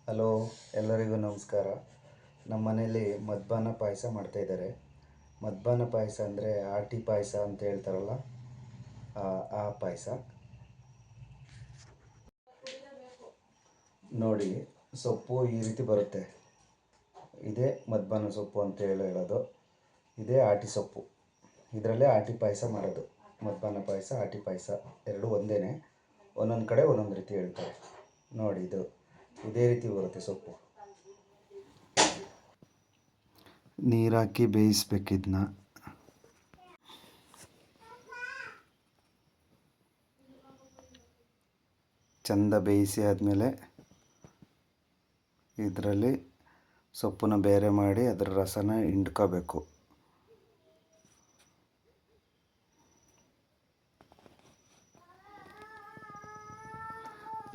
Hello, ಎಲ್ಲರಿಗೂ ನಮಸ್ಕಾರ. ನಮ್ಮ ಮನೇಲಿ ಮದ್ಬಾನ ಪಾಯಸ ಮಾಡ್ತಾಯಿದ್ದಾರೆ. ಮದ್ಬಾನ ಪಾಯಸ ಅಂದರೆ ಆಟಿ ಪಾಯಸ ಅಂತ ಹೇಳ್ತಾರಲ್ಲ, ಆ ಪಾಯಸ. ನೋಡಿ, ಸೊಪ್ಪು ಈ ರೀತಿ ಬರುತ್ತೆ. ಇದೇ ಮದ್ಬಾನ ಸೊಪ್ಪು ಅಂತ ಹೇಳೋದು. ಇದೇ ಆಟಿ ಸೊಪ್ಪು. ಇದರಲ್ಲೇ ಆಟಿ ಪಾಯಸ ಮಾಡೋದು. ಮದ್ಬಾನ ಪಾಯಸ, ಆಟಿ ಪಾಯಸ ಎರಡು ಒಂದೇ. ಒಂದೊಂದು ಕಡೆ ಒಂದೊಂದು ರೀತಿ ಹೇಳ್ತಾರೆ. ನೋಡಿ, ಇದೇ ರೀತಿ ಬರುತ್ತೆ ಸೊಪ್ಪು. ನೀರಾಕಿ ಬೇಯಿಸ್ಬೇಕಿದ್ನ. ಚಂದ ಬೇಯಿಸಿ ಆದಮೇಲೆ ಇದರಲ್ಲಿ ಸೊಪ್ಪನ್ನ ಬೇರೆ ಮಾಡಿ ಅದರ ರಸನ ಹಿಂಡ್ಕೋಬೇಕು.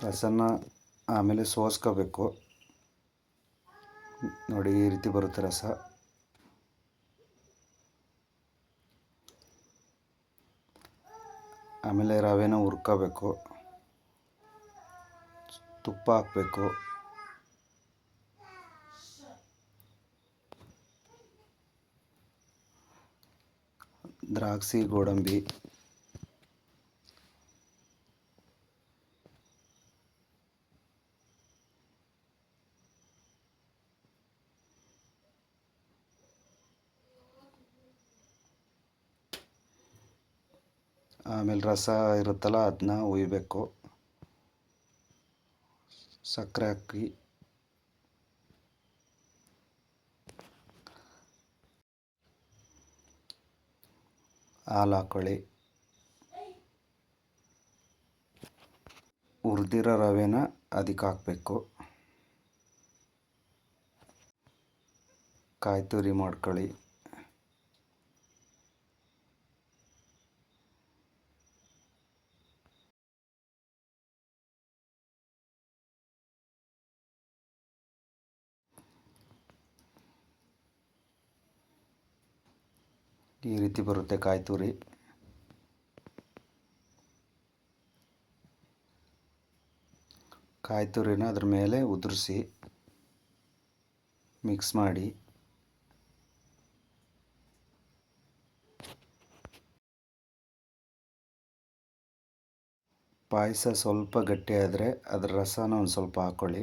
ರಸನ ಆಮೇಲೆ ಸೋಸ್ಕೋಬೇಕು. ನೋಡಿ, ಈ ರೀತಿ ಬರುತ್ತೆ ರಸ. ಆಮೇಲೆ ರವೆನ ಹುರ್ಕೋಬೇಕು, ತುಪ್ಪ ಹಾಕಬೇಕು, ದ್ರಾಕ್ಷಿ, ಗೋಡಂಬಿ, ಆಮೇಲೆ ರಸ ಇರುತ್ತಲ್ಲ ಅದನ್ನ ಹುಯ್ಬೇಕು. ಸಕ್ಕರೆ ಹಾಕಿ ಹಾಲು ಹಾಕ್ಕೊಳ್ಳಿ. ಹುರಿದಿರೋ ರವೆನ ಅದಕ್ಕೆ ಹಾಕಬೇಕು. ಕಾಯಿ ತುರಿ ಮಾಡ್ಕೊಳ್ಳಿ. ಈ ರೀತಿ ಬರುತ್ತೆ ಕಾಯಿ ತುರಿ. ಕಾಯಿ ತುರಿನ ಅದ್ರ ಮೇಲೆ ಉದುರಿಸಿ ಮಿಕ್ಸ್ ಮಾಡಿ ಪಾಯಸ ಸ್ವಲ್ಪ ಗಟ್ಟಿಯಾದರೆ ಅದರ ರಸನ ಒಂದು ಸ್ವಲ್ಪ ಹಾಕ್ಕೊಳ್ಳಿ.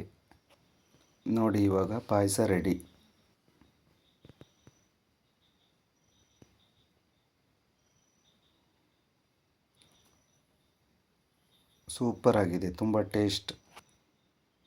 ನೋಡಿ, ಇವಾಗ ಪಾಯಸ ರೆಡಿ. ಸೂಪರ್ ಆಗಿದೆ, ತುಂಬ ಟೇಸ್ಟ್.